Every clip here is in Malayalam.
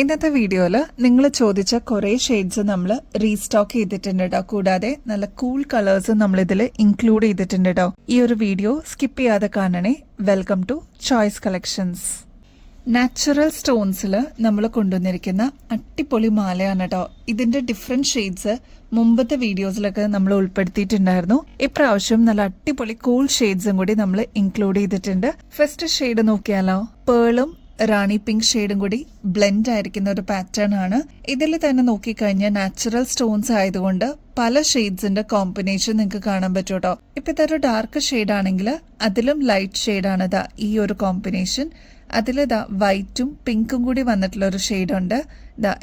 ഇന്നത്തെ വീഡിയോയിൽ നിങ്ങൾ ചോദിച്ച കുറേ ഷെയ്ഡ്സ് നമ്മൾ റീസ്റ്റോക്ക് ചെയ്തിട്ടുണ്ട് കേട്ടോ. കൂടാതെ നല്ല കൂൾ കളേഴ്സ് നമ്മൾ ഇതിൽ ഇൻക്ലൂഡ് ചെയ്തിട്ടുണ്ട് കേട്ടോ. ഈ ഒരു വീഡിയോ സ്കിപ്പ് ചെയ്യാതെ കാണണേ. Welcome to Choice Collections. Natural സ്റ്റോൺസിൽ നമ്മൾ കൊണ്ടുവന്നിരിക്കുന്ന അടിപൊളി മാലയാണ് കേട്ടോ. ഇതിന്റെ ഡിഫറെന്റ് ഷെയ്ഡ്സ് മുമ്പത്തെ വീഡിയോസിലൊക്കെ നമ്മൾ ഉൾപ്പെടുത്തിയിട്ടുണ്ടായിരുന്നു. ഇപ്രാവശ്യം നല്ല അടിപൊളി കൂൾ ഷെയ്ഡ്സും കൂടി നമ്മൾ ഇൻക്ലൂഡ് ചെയ്തിട്ടുണ്ട്. ഫസ്റ്റ് ഷെയ്ഡ് നോക്കിയാലോ, പേളും റാണി പിങ്ക് ഷെയ്ഡും കൂടി ബ്ലെൻഡ് ആയിരിക്കുന്ന ഒരു പാറ്റേൺ ആണ്. ഇതിൽ തന്നെ നോക്കിക്കഴിഞ്ഞാൽ നാച്ചുറൽ സ്റ്റോൺസ് ആയതുകൊണ്ട് പല ഷെയ്ഡ്സിന്റെ കോമ്പിനേഷൻ നിങ്ങൾക്ക് കാണാൻ പറ്റും കേട്ടോ. ഇപ്പൊ ഇതൊരു ഡാർക്ക് ഷെയ്ഡ് ആണെങ്കിൽ അതിലും ലൈറ്റ് ഷെയ്ഡാണ് ഇതാ ഈ ഒരു കോമ്പിനേഷൻ. അതിലിതാ വൈറ്റും പിങ്കും കൂടി വന്നിട്ടുള്ള ഒരു ഷെയ്ഡ് ഉണ്ട്.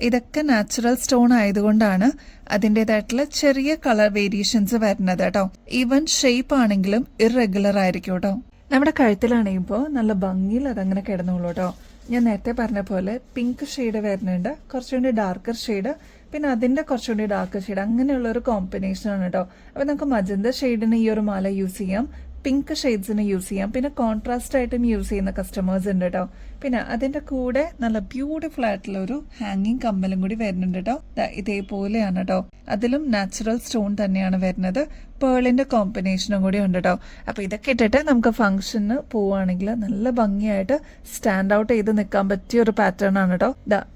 ഇതൊക്കെ നാച്ചുറൽ സ്റ്റോൺ ആയതുകൊണ്ടാണ് അതിൻ്റെതായിട്ടുള്ള ചെറിയ കളർ വേരിയേഷൻസ് വരുന്നത് കേട്ടോ. ഈവൻ ഷേപ്പ് ആണെങ്കിലും ഇറഗുലർ ആയിരിക്കും കേട്ടോ. നമ്മുടെ കഴുത്തിലാണെയുമ്പോൾ നല്ല ഭംഗിയിൽ അതങ്ങനെ കിടന്നോളൂ കേട്ടോ. ഞാൻ നേരത്തെ പറഞ്ഞ പോലെ പിങ്ക് ഷെയ്ഡ് വരുന്നുണ്ട്, കുറച്ചുകൂടി ഡാർക്കർ ഷെയ്ഡ്, പിന്നെ അതിന്റെ കുറച്ചുകൂടി ഡാർക്കർ ഷെയ്ഡ്, അങ്ങനെയുള്ള ഒരു കോമ്പിനേഷൻ ആണ് കേട്ടോ. അപ്പൊ നമുക്ക് മജന്ത ഷെയ്ഡിന് ഈ ഒരു മാല യൂസ് ചെയ്യാം, പിങ്ക് ഷെയ്ഡ്സിന് യൂസ് ചെയ്യാം, പിന്നെ കോൺട്രാസ്റ്റ് ആയിട്ടും യൂസ് ചെയ്യുന്ന കസ്റ്റമേഴ്സ് ഉണ്ട് കേട്ടോ. പിന്നെ അതിന്റെ കൂടെ നല്ല ബ്യൂട്ടിഫുൾ ആയിട്ടുള്ള ഒരു ഹാങ്ങിങ് കമ്മലും കൂടി വരുന്നുണ്ട് കേട്ടോ. ഇതേപോലെയാണ് കേട്ടോ. അതിലും നാച്ചുറൽ സ്റ്റോൺ തന്നെയാണ് വരുന്നത്. പേളിന്റെ കോമ്പിനേഷനും കൂടി ഉണ്ട് കേട്ടോ. അപ്പൊ ഇതൊക്കെ ഇട്ടിട്ട് നമുക്ക് ഫംഗ്ഷന് പോവുകയാണെങ്കിൽ നല്ല ഭംഗിയായിട്ട് സ്റ്റാൻഡ് ഔട്ട് ചെയ്ത് നിൽക്കാൻ പറ്റിയ ഒരു പാറ്റേൺ ആണ് കേട്ടോ.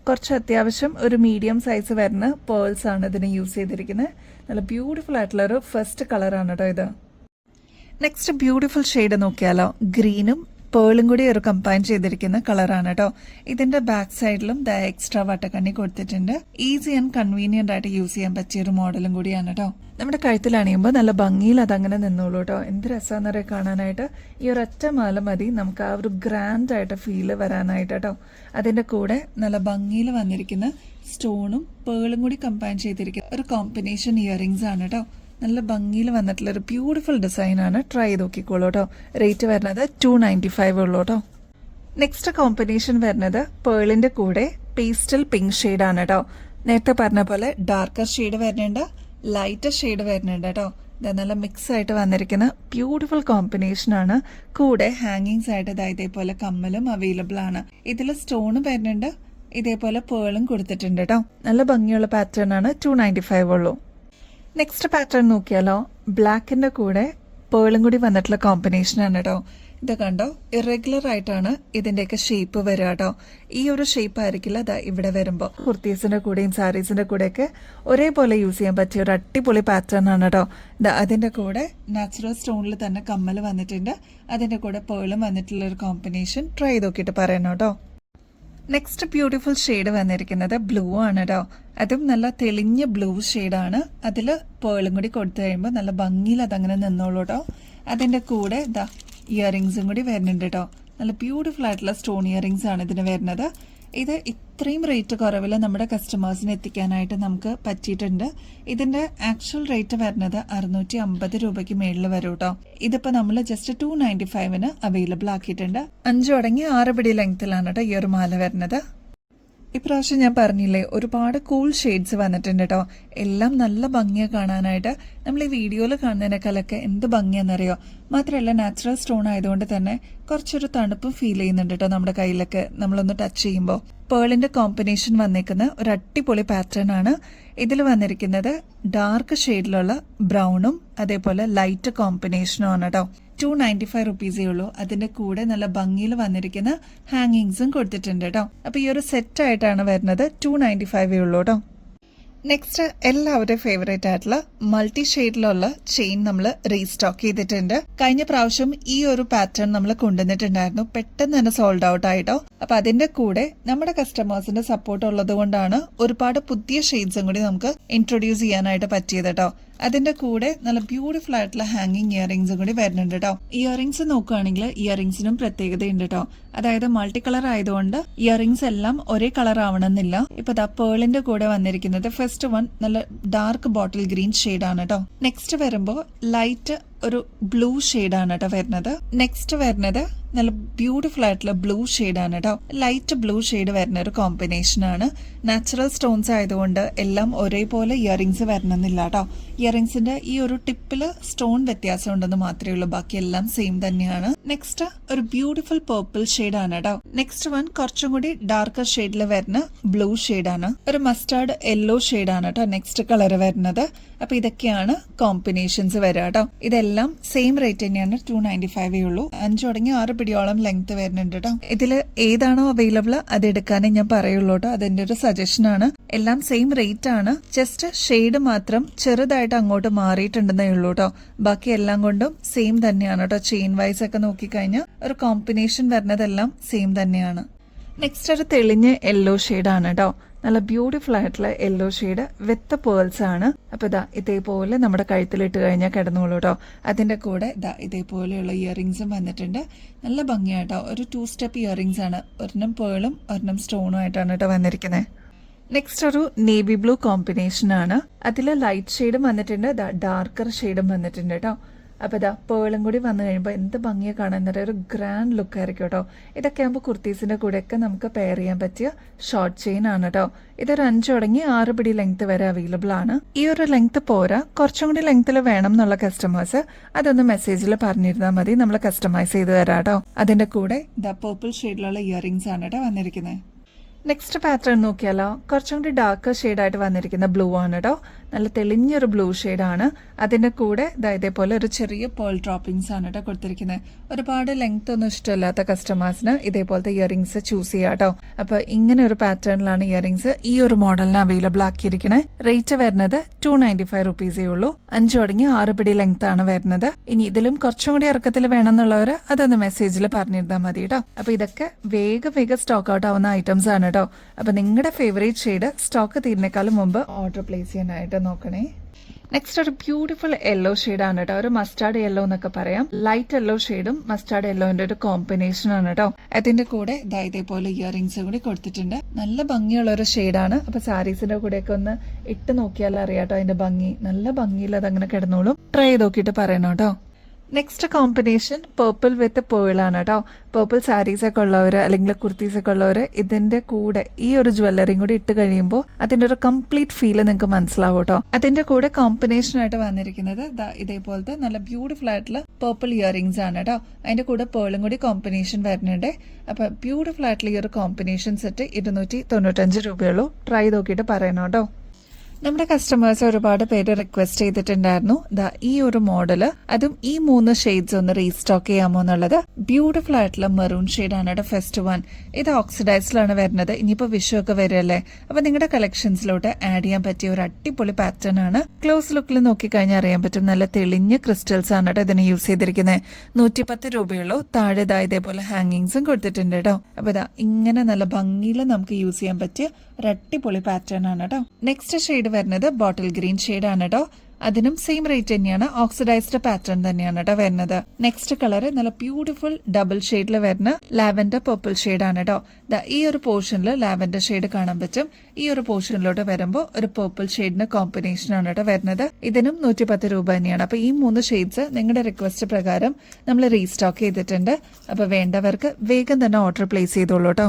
കുറച്ച് അത്യാവശ്യം ഒരു മീഡിയം സൈസ് വരുന്ന പേൾസ് ആണ് ഇതിന് യൂസ് ചെയ്തിരിക്കുന്നത്. നല്ല ബ്യൂട്ടിഫുൾ ആയിട്ടുള്ള ഒരു ഫസ്റ്റ് കളറാണ് കേട്ടോ ഇത്. നെക്സ്റ്റ് ബ്യൂട്ടിഫുൾ ഷെയ്ഡ് നോക്കിയാലോ, ഗ്രീനും പേളും കൂടി ഒരു കമ്പൈൻ ചെയ്തിരിക്കുന്ന കളറാണ് കേട്ടോ. ഇതിന്റെ ബാക്ക് സൈഡിലും എക്സ്ട്രാ വട്ടക്കണ്ണി കൊടുത്തിട്ടുണ്ട്. ഈസി ആൻഡ് കൺവീനിയന്റ് ആയിട്ട് യൂസ് ചെയ്യാൻ പറ്റിയ ഒരു മോഡലും കൂടിയാണ് കേട്ടോ. നമ്മുടെ കഴുത്തിലണിയുമ്പോൾ നല്ല ഭംഗിയിൽ അതങ്ങനെ നിന്നോളൂ കേട്ടോ. എന്ത് രസമാണെന്നറിയാം കാണാനായിട്ട്. ഈ ഒരൊറ്റ മാല മതി നമുക്ക് ആ ഒരു ഗ്രാൻഡ് ആയിട്ട് ഫീല് വരാനായിട്ട് കേട്ടോ. അതിന്റെ കൂടെ നല്ല ഭംഗിയിൽ വന്നിരിക്കുന്ന സ്റ്റോണും പേളും കൂടി കമ്പൈൻ ചെയ്തിരിക്കുന്ന ഒരു കോമ്പിനേഷൻ ഇയറിംഗ്സ് ആണ് കേട്ടോ. നല്ല ഭംഗിയിൽ വന്നിട്ടുള്ള ഒരു ബ്യൂട്ടിഫുൾ ഡിസൈൻ ആണ്. ട്രൈ ചെയ്ത് നോക്കിക്കോളൂ കേട്ടോ. റേറ്റ് വരുന്നത് 295 ഉള്ളൂ കേട്ടോ. നെക്സ്റ്റ് കോമ്പിനേഷൻ വരുന്നത് പേളിന്റെ കൂടെ പേസ്റ്റൽ പിങ്ക് ഷെയ്ഡ് ആണ് കേട്ടോ. നേരത്തെ പറഞ്ഞ പോലെ ഡാർക്കർ ഷെയ്ഡ് വരുന്നുണ്ട്, ലൈറ്റർ ഷെയ്ഡ് വരുന്നുണ്ട് കേട്ടോ. ഇത് നല്ല മിക്സ് ആയിട്ട് വന്നിരിക്കുന്ന ബ്യൂട്ടിഫുൾ കോമ്പിനേഷൻ ആണ്. കൂടെ ഹാങ്ങിങ്സ് ആയിട്ട് ഇതേപോലെ കമ്മലും അവൈലബിൾ ആണ്. ഇതിൽ സ്റ്റോൺ വരുന്നുണ്ട്, ഇതേപോലെ പേളും കൊടുത്തിട്ടുണ്ട് കേട്ടോ. നല്ല ഭംഗിയുള്ള പാറ്റേൺ ആണ്. 295 ഉള്ളൂ. നെക്സ്റ്റ് പാറ്റേൺ നോക്കിയാലോ, ബ്ലാക്കിന്റെ കൂടെ പേളും കൂടി വന്നിട്ടുള്ള കോമ്പിനേഷൻ ആണ് കേട്ടോ. ഇത് കണ്ടോ, ഇറഗുലർ ആയിട്ടാണ് ഇതിന്റെയൊക്കെ ഷേപ്പ് വരിക കേട്ടോ. ഈ ഒരു ഷേപ്പ് ആയിരിക്കില്ല ഇവിടെ വരുമ്പോൾ. കുർത്തീസിന്റെ കൂടെയും സാരീസിന്റെ കൂടെയൊക്കെ ഒരേപോലെ യൂസ് ചെയ്യാൻ പറ്റിയ ഒരു അടിപൊളി പാറ്റേൺ ആണ് കേട്ടോ. അതിന്റെ കൂടെ നാച്ചുറൽ സ്റ്റോണിൽ തന്നെ കമ്മൽ വന്നിട്ടുണ്ട്, അതിന്റെ കൂടെ പേളും വന്നിട്ടുള്ള ഒരു കോമ്പിനേഷൻ. ട്രൈ ചെയ്ത് നോക്കിയിട്ട് പറയണം കേട്ടോ. നെക്സ്റ്റ് ബ്യൂട്ടിഫുൾ ഷെയ്ഡ് വന്നിരിക്കുന്നത് ബ്ലൂ ആണ് കേട്ടോ. അതും നല്ല തെളിഞ്ഞ ബ്ലൂ ഷെയ്ഡാണ്. അതിൽ പേളും കൂടി കൊടുത്തു കഴിയുമ്പോൾ നല്ല ഭംഗിയിൽ അതങ്ങനെ നിന്നോളൂ കേട്ടോ. അതിന്റെ കൂടെ ഇയറിംഗ്സും കൂടി വരുന്നുണ്ട് കേട്ടോ. നല്ല ബ്യൂട്ടിഫുൾ ആയിട്ടുള്ള സ്റ്റോൺ ഇയറിംഗ്സ് ആണ് ഇതിന് വരുന്നത്. ഇത് ഇത്രയും റേറ്റ് കുറവിൽ നമ്മുടെ കസ്റ്റമേഴ്സിന് എത്തിക്കാനായിട്ട് നമുക്ക് പറ്റിയിട്ടുണ്ട്. ഇതിന്റെ ആക്ച്വൽ റേറ്റ് വരുന്നത് 650 രൂപയ്ക്ക് മേളിൽ വരും കേട്ടോ. ഇതിപ്പോ നമ്മൾ ജസ്റ്റ് 295 അവൈലബിൾ ആക്കിയിട്ടുണ്ട്. 5 അടങ്ങി 6 പിടി ലെങ്ത്തിലാണ് കേട്ടോ ഈ ഒരു മാല വരുന്നത്. ഇപ്രാവശ്യം ഞാൻ പറഞ്ഞില്ലേ, ഒരുപാട് കൂൾ ഷെയ്ഡ്സ് വന്നിട്ടുണ്ട് കേട്ടോ. എല്ലാം നല്ല ഭംഗിയാ കാണാനായിട്ട്. നമ്മൾ ഈ വീഡിയോയിൽ കാണുന്നതിനേക്കാളൊക്കെ എന്ത് ഭംഗിയാണെന്നറിയോ. മാത്രമല്ല നാച്ചുറൽ സ്റ്റോൺ ആയതുകൊണ്ട് തന്നെ കുറച്ചൊരു തണുപ്പും ഫീൽ ചെയ്യുന്നുണ്ട് കേട്ടോ നമ്മുടെ കയ്യിലൊക്കെ നമ്മളൊന്ന് ടച്ച് ചെയ്യുമ്പോൾ. പേളിന്റെ കോമ്പിനേഷൻ വന്നിരിക്കുന്ന ഒരു അടിപൊളി പാറ്റേൺ ആണ്. ഇതിൽ വന്നിരിക്കുന്നത് ഡാർക്ക് ഷെയ്ഡിലുള്ള ബ്രൗണും അതേപോലെ ലൈറ്റ് കോമ്പിനേഷനും ആണ് കേട്ടോ. 295 റുപ്പീസേ ഉള്ളൂ. അതിന്റെ കൂടെ നല്ല ഭംഗിയിൽ വന്നിരിക്കുന്ന ഹാങ്ങിങ്സും കൊടുത്തിട്ടുണ്ട് കേട്ടോ. അപ്പൊ ഈ ഒരു സെറ്റ് ആയിട്ടാണ് വരുന്നത്. 295 ഉള്ളൂ കേട്ടോ. നെക്സ്റ്റ് എല്ലാവരുടെയും ഫേവറേറ്റ് ആയിട്ടുള്ള മൾട്ടി ഷെയ്ഡിലുള്ള ചെയിൻ നമ്മൾ റീസ്റ്റോക്ക് ചെയ്തിട്ടുണ്ട്. കഴിഞ്ഞ പ്രാവശ്യം ഈ ഒരു പാറ്റേൺ നമ്മൾ കൊണ്ടുവന്നിട്ടുണ്ടായിരുന്നു, പെട്ടെന്ന് തന്നെ സോൾഡ് ഔട്ട് ആയിട്ടോ. അപ്പൊ അതിന്റെ കൂടെ നമ്മുടെ കസ്റ്റമേഴ്സിന്റെ സപ്പോർട്ട് ഉള്ളത് കൊണ്ടാണ് ഒരുപാട് പുതിയ ഷെയ്ഡ്സും കൂടി നമുക്ക് ഇൻട്രൊഡ്യൂസ് ചെയ്യാനായിട്ട് പറ്റിയത് കേട്ടോ. അതിന്റെ കൂടെ നല്ല ബ്യൂട്ടിഫുൾ ആയിട്ടുള്ള ഹാങ്ങിങ് ഇയറിംഗ്സും കൂടി വരുന്നുണ്ട് കേട്ടോ. ഇയറിംഗ്സ് നോക്കുകയാണെങ്കിൽ ഇയറിംഗ്സിനും പ്രത്യേകതയുണ്ട് കേട്ടോ. അതായത് മൾട്ടി കളർ ആയതുകൊണ്ട് ഇയറിംഗ്സ് എല്ലാം ഒരേ കളർ ആവണമെന്നില്ല. ഇപ്പൊ പേളിന്റെ കൂടെ വന്നിരിക്കുന്നത് ഫസ്റ്റ് വൺ നല്ല ഡാർക്ക് ബോട്ടിൽ ഗ്രീൻ ഷെയ്ഡ് ആണ് കേട്ടോ. നെക്സ്റ്റ് വരുമ്പോൾ ലൈറ്റ് ഒരു ബ്ലൂ ഷെയ്ഡാണ് കേട്ടോ വരുന്നത്. നെക്സ്റ്റ് വരുന്നത് നല്ല ബ്യൂട്ടിഫുൾ ആയിട്ടുള്ള ബ്ലൂ ഷെയ്ഡാണ് കേട്ടോ. ലൈറ്റ് ബ്ലൂ ഷെയ്ഡ് വരുന്ന ഒരു കോമ്പിനേഷൻ ആണ്. നാച്ചുറൽ സ്റ്റോൺസ് ആയതുകൊണ്ട് എല്ലാം ഒരേപോലെ ഇയറിംഗ്സ് വരണമെന്നില്ല കേട്ടോ. ഇയറിംഗ്സിന്റെ ഈ ഒരു ടിപ്പില് സ്റ്റോൺ വ്യത്യാസം ഉണ്ടെന്ന് മാത്രമേ ഉള്ളൂ, ബാക്കി എല്ലാം സെയിം തന്നെയാണ്. നെക്സ്റ്റ് ഒരു ബ്യൂട്ടിഫുൾ പേർപ്പിൾ ഷെയ്ഡാണ് കേട്ടോ. നെക്സ്റ്റ് വൺ കുറച്ചും കൂടി ഡാർക്കർ ഷെയ്ഡിൽ വരുന്ന ബ്ലൂ ഷെയ്ഡാണ്. ഒരു മസ്റ്റാർഡ് യെല്ലോ ഷെയ്ഡാണ് കേട്ടോ നെക്സ്റ്റ് കളർ വരുന്നത്. അപ്പൊ ഇതൊക്കെയാണ് കോമ്പിനേഷൻസ് വരിക കേട്ടോ. ഇതെല്ലാം സെയിം റേറ്റ് തന്നെയാണ്, 295 ഉള്ളൂ. 5 തുടങ്ങി 6 പിടിയോളം ലെങ്ത് വരുന്നുണ്ട് കേട്ടോ. ഇതിൽ ഏതാണോ അവൈലബിൾ അത് എടുക്കാനേ ഞാൻ പറയുള്ളൂ കേട്ടോ. അതെന്റെ ഒരു സജഷൻ ആണ്. എല്ലാം സെയിം റേറ്റ് ആണ്, ജസ്റ്റ് ഷെയ്ഡ് മാത്രം ചെറുതായിട്ട് അങ്ങോട്ട് മാറിയിട്ടുണ്ടെന്നേ ഉള്ളൂ കേട്ടോ. ബാക്കി എല്ലാം കൊണ്ടും സെയിം തന്നെയാണ് കേട്ടോ. ചെയിൻ വൈസ് ഒക്കെ നോക്കിക്കഴിഞ്ഞാൽ ഒരു കോമ്പിനേഷൻ വരുന്നതെല്ലാം സെയിം തന്നെയാണ്. നെക്സ്റ്റ് ഒരു തെളിഞ്ഞ യെല്ലോ ഷെയ്ഡാണ് കേട്ടോ. നല്ല ബ്യൂട്ടിഫുൾ ആയിട്ടുള്ള യെല്ലോ ഷെയ്ഡ് വിത്ത് പേൾസ് ആണ്. അപ്പൊ ഇതേപോലെ നമ്മുടെ കഴുത്തിലിട്ട് കഴിഞ്ഞാൽ കിടന്നോളൂ കേട്ടോ. അതിന്റെ കൂടെ ഇതേപോലെയുള്ള ഇയറിംഗ്സും വന്നിട്ടുണ്ട്. നല്ല ഭംഗിയായിട്ടോ. ഒരു 2 സ്റ്റെപ്പ് ഇയറിംഗ്സ് ആണ്. ഒരെണ്ണം പേളും ഒരെണ്ണം സ്റ്റോണും ആയിട്ടാണ് കേട്ടോ വന്നിരിക്കുന്നത്. നെക്സ്റ്റ് ഒരു നേവി ബ്ലൂ കോമ്പിനേഷൻ ആണ്. അതിൽ ലൈറ്റ് ഷെയ്ഡും വന്നിട്ടുണ്ട്, ഡാർക്കർ ഷെയ്ഡും വന്നിട്ടുണ്ട് കേട്ടോ. അപ്പൊ പേളും കൂടി വന്നു കഴിയുമ്പോൾ എന്ത് ഭംഗിയെ കാണാൻ ഒരു ഗ്രാൻഡ് ലുക്ക് ആയിരിക്കും കേട്ടോ. ഇതൊക്കെ ആകുമ്പോൾ കുർത്തീസിന്റെ കൂടെയൊക്കെ നമുക്ക് പെയർ ചെയ്യാൻ പറ്റിയ ഷോർട്ട് ചെയിൻ ആണ് കേട്ടോ. ഇതൊരു 5 തുടങ്ങി 6 പിടി ലെങ്ത് വരെ അവൈലബിൾ ആണ്. ഈ ഒരു ലെങ്ത് പോരാ, കുറച്ചും കൂടി ലെങ്ത്തിൽ വേണം എന്നുള്ള കസ്റ്റമേഴ്സ് അതൊന്ന് മെസ്സേജിൽ പറഞ്ഞിരുന്നാൽ മതി, നമ്മൾ കസ്റ്റമൈസ് ചെയ്ത് തരാം കേട്ടോ. അതിന്റെ കൂടെ പേർപ്പിൾ ഷെയ്ഡിലുള്ള ഇയറിംഗ്സ് ആണ് കേട്ടോ വന്നിരിക്കുന്നത്. നെക്സ്റ്റ് പാറ്റേൺ നോക്കിയാലോ, കുറച്ചും കൂടി ഡാർക്ക് ഷെയ്ഡായിട്ട് വന്നിരിക്കുന്ന ബ്ലൂ ആണ് കേട്ടോ. നല്ല തെളിഞ്ഞൊരു ബ്ലൂ ഷെയ്ഡാണ്. അതിന്റെ കൂടെ ഇതേപോലെ ഒരു ചെറിയ പേൾ ഡ്രോപ്പിംഗ്സ് ആണ് കേട്ടോ കൊടുത്തിരിക്കുന്നത്. ഒരുപാട് ലെങ്ത് ഒന്നും ഇഷ്ടമില്ലാത്ത കസ്റ്റമേഴ്സിന് ഇതേപോലത്തെ ഇയറിംഗ്സ് ചൂസ് ചെയ്യാം കേട്ടോ. അപ്പൊ ഇങ്ങനെ ഒരു പാറ്റേണിലാണ് ഇയറിംഗ്സ് ഈ ഒരു മോഡലിന് അവൈലബിൾ ആക്കിയിരിക്കുന്നത്. റേറ്റ് വരുന്നത് 295 റുപ്പീസേ ഉള്ളൂ. 5 തുടങ്ങി 6 പിടി ലെങ്ത് ആണ് വരുന്നത്. ഇനി ഇതിലും കുറച്ചും കൂടി ഇറക്കത്തിൽ വേണമെന്നുള്ളവർ അതൊന്ന് മെസ്സേജിൽ പറഞ്ഞിരുന്നാൽ മതി കേട്ടോ. അപ്പൊ ഇതൊക്കെ വേഗം സ്റ്റോക്ക് ഔട്ട് ആവുന്ന ഐറ്റംസ് ആണ് കേട്ടോ. അപ്പൊ നിങ്ങളുടെ ഫേവറേറ്റ് ഷെയ്ഡ് സ്റ്റോക്ക് തീരുന്നേക്കാളും മുമ്പ് ഓർഡർ പ്ലേസ് ചെയ്യാനായിട്ട് നോക്കണേ. നെക്സ്റ്റ് ഒരു ബ്യൂട്ടിഫുൾ യെല്ലോ ഷെയ്ഡാണ് കേട്ടോ. ഒരു മസ്റ്റാർഡ് യെല്ലോ എന്നൊക്കെ പറയാം. ലൈറ്റ് യെല്ലോ ഷെയ്ഡും മസ്റ്റാർഡ് യെല്ലോന്റെ ഒരു കോമ്പിനേഷൻ ആണ് കേട്ടോ. അതിന്റെ കൂടെ ഇതേപോലെ ഇയറിംഗ്സ് കൂടി കൊടുത്തിട്ടുണ്ട്. നല്ല ഭംഗിയുള്ള ഒരു ഷെയ്ഡാണ്. അപ്പൊ സാരീസിന്റെ കൂടെയൊക്കെ ഒന്ന് ഇട്ട് നോക്കിയാൽ അറിയാട്ടോ അതിന്റെ ഭംഗി. നല്ല ഭംഗിയിൽ അതങ്ങനെ കിടന്നോളും. ട്രൈ ചെയ്ത് നോക്കിയിട്ട് പറയണം കേട്ടോ. നെക്സ്റ്റ് കോമ്പിനേഷൻ പേർപ്പിൾ വിത്ത് പേളാണ് കേട്ടോ. പേർപ്പിൾ സാരീസ് ഒക്കെ ഉള്ളവര് അല്ലെങ്കിൽ കുർത്തീസ് ഒക്കെ ഉള്ളവര് ഇതിന്റെ കൂടെ ഈ ഒരു ജ്വല്ലറിയും കൂടി ഇട്ട് കഴിയുമ്പോൾ അതിന്റെ ഒരു കംപ്ലീറ്റ് ഫീല് നിങ്ങൾക്ക് മനസ്സിലാവും കേട്ടോ. അതിന്റെ കൂടെ കോമ്പിനേഷൻ ആയിട്ട് വന്നിരിക്കുന്നത് ഇതേപോലത്തെ നല്ല ബ്യൂട്ടിഫുൾ ആയിട്ടുള്ള പേർപ്പിൾ ഇയറിംഗ്സ് ആണ് കേട്ടോ. അതിന്റെ കൂടെ പേളും കൂടി കോമ്പിനേഷൻ വരുന്നുണ്ട്. അപ്പൊ ബ്യൂട്ടിഫുൾ ആയിട്ടുള്ള ഈ ഒരു കോമ്പിനേഷൻ സെറ്റ് 295 രൂപയുള്ളൂ. ട്രൈ നോക്കിയിട്ട് പറയണം കേട്ടോ. നമ്മുടെ കസ്റ്റമേഴ്സ് ഒരുപാട് പേര് റിക്വസ്റ്റ് ചെയ്തിട്ടുണ്ടായിരുന്നു ഈ ഒരു മോഡല്, അതും ഈ 3 ഷെയ്ഡ്സ് ഒന്ന് റീസ്റ്റോക്ക് ചെയ്യാമോ എന്നുള്ളത്. ബ്യൂട്ടിഫുൾ ആയിട്ടുള്ള മെറൂൺ ഷെയ്ഡാണ് കേട്ടോ ഫസ്റ്റ് വൺ. ഇത് ഓക്സിഡൈസ്ഡിലാണ് വരുന്നത്. ഇനിയിപ്പോ വിഷു ഒക്കെ വരുമല്ലേ, അപ്പൊ നിങ്ങളുടെ കളക്ഷൻസിലോട്ട് ആഡ് ചെയ്യാൻ പറ്റിയ ഒരു അടിപൊളി പാറ്റേൺ ആണ്. ക്ലോസ് ലുക്കിൽ നോക്കിക്കഴിഞ്ഞാൽ അറിയാൻ പറ്റും. നല്ല തെളിഞ്ഞ ക്രിസ്റ്റൽസ് ആണ് കേട്ടോ ഇതിന് യൂസ് ചെയ്തിരിക്കുന്നത്. 110 രൂപയുള്ളൂ. താഴെ ഇതേപോലെ ഹാങ്ങിങ്സും കൊടുത്തിട്ടുണ്ട് കേട്ടോ. അപ്പൊ ഇങ്ങനെ നല്ല ഭംഗിയിൽ നമുക്ക് യൂസ് ചെയ്യാൻ പറ്റിയ ഒരു അടിപൊളി പാറ്റേൺ ആണ് കേട്ടോ. നെക്സ്റ്റ് ഷെയ്ഡ് വരുന്നത് ബോട്ടിൽ ഗ്രീൻ ഷെയ്ഡ് ആണ് കേട്ടോ. അതിനും സെയിം റേറ്റ് തന്നെയാണ്. ഓക്സിഡൈസ്ഡ് പാറ്റേൺ തന്നെയാണ് കേട്ടോ വരുന്നത്. നെക്സ്റ്റ് കളർ നല്ല ബ്യൂട്ടിഫുൾ ഡബിൾ ഷെയ്ഡിൽ വരുന്ന ലാവൻഡർ പർപ്പിൾ ഷെയ്ഡ് ആണ് കേട്ടോ. ഈ ഒരു പോർഷനിൽ ലാവൻഡർ ഷെയ്ഡ് കാണാൻ പറ്റും. ഈ ഒരു പോർഷനിലോട്ട് വരുമ്പോൾ ഒരു പർപ്പിൾ ഷെയ്ഡിന് കോമ്പിനേഷൻ ആണ് കേട്ടോ വരുന്നത്. ഇതിനും 110 രൂപ തന്നെയാണ്. അപ്പൊ ഈ 3 ഷെയ്ഡ്സ് നിങ്ങളുടെ റിക്വസ്റ്റ് പ്രകാരം നമ്മൾ റീസ്റ്റോക്ക് ചെയ്തിട്ടുണ്ട്. അപ്പൊ വേണ്ടവർക്ക് വേഗം തന്നെ ഓർഡർ പ്ലേസ് ചെയ്തോളൂ കേട്ടോ.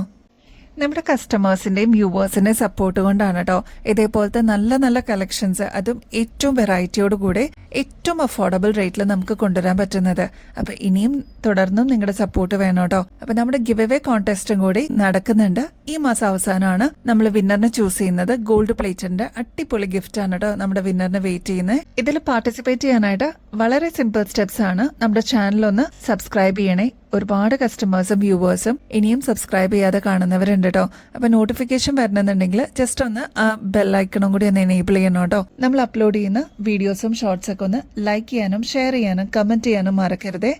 നമ്മുടെ കസ്റ്റമേഴ്സിന്റെയും വ്യൂവേഴ്സിന്റെയും സപ്പോർട്ട് കൊണ്ടാണ് കേട്ടോ ഇതേപോലത്തെ നല്ല നല്ല കളക്ഷൻസ്, അതും ഏറ്റവും വെറൈറ്റിയോട് കൂടെ ഏറ്റവും അഫോർഡബിൾ റേറ്റിൽ നമുക്ക് കൊണ്ടുവരാൻ പറ്റുന്നത്. അപ്പൊ ഇനിയും തുടർന്നും നിങ്ങളുടെ സപ്പോർട്ട് വേണം കേട്ടോ. അപ്പൊ നമ്മുടെ ഗിവ് അവേ കോൺടെസ്റ്റും കൂടി നടക്കുന്നുണ്ട്. ഈ മാസം അവസാനമാണ് നമ്മൾ വിന്നറിനെ ചൂസ് ചെയ്യുന്നത്. ഗോൾഡ് പ്ലേറ്റിന്റെ അടിപൊളി ഗിഫ്റ്റ് ആണ് കേട്ടോ നമ്മുടെ വിന്നറിനെ വെയിറ്റ് ചെയ്യുന്നത്. ഇതിൽ പാർട്ടിസിപ്പേറ്റ് ചെയ്യാനായിട്ട് വളരെ സിമ്പിൾ സ്റ്റെപ്സ് ആണ്. നമ്മുടെ ചാനൽ ഒന്ന് സബ്സ്ക്രൈബ് ചെയ്യണേ. ഒരുപാട് കസ്റ്റമേഴ്സും വ്യൂവേഴ്സും ഇനിയും സബ്സ്ക്രൈബ് ചെയ്യാതെ കാണുന്നവരുണ്ട് കേട്ടോ. അപ്പൊ നോട്ടിഫിക്കേഷൻ വരണമെന്നുണ്ടെങ്കിൽ ജസ്റ്റ് ഒന്ന് ആ ബെല്ലൈക്കണും കൂടി ഒന്ന് എനേബിൾ ചെയ്യണം കേട്ടോ. നമ്മൾ അപ്ലോഡ് ചെയ്യുന്ന വീഡിയോസും ഷോർട്സ് ഒക്കെ ഒന്ന് ലൈക്ക് ചെയ്യാനും ഷെയർ ചെയ്യാനും കമന്റ് ചെയ്യാനും മറക്കരുതേ.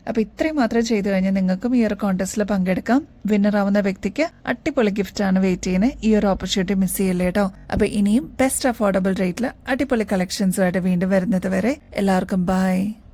അപ്പൊ ഇത്രയും മാത്രം ചെയ്തു കഴിഞ്ഞാൽ നിങ്ങൾക്കും ഈ ഒരു കോൺടെസ്റ്റിൽ പങ്കെടുക്കാം. വിന്നർ ആവുന്ന വ്യക്തിക്ക് അടിപൊളി ഗിഫ്റ്റ് ആണ് വെയിറ്റ് ചെയ്യുന്നത്. ഈ ഒരു ഓപ്പർച്യൂണിറ്റി മിസ് ചെയ്യല്ലേ കേട്ടോ. അപ്പൊ ഇനിയും ബെസ്റ്റ് അഫോർഡബിൾ റേറ്റിൽ അടിപൊളി കളക്ഷൻസുമായിട്ട് വീണ്ടും വരുന്നത് വരെ എല്ലാവർക്കും ബൈ.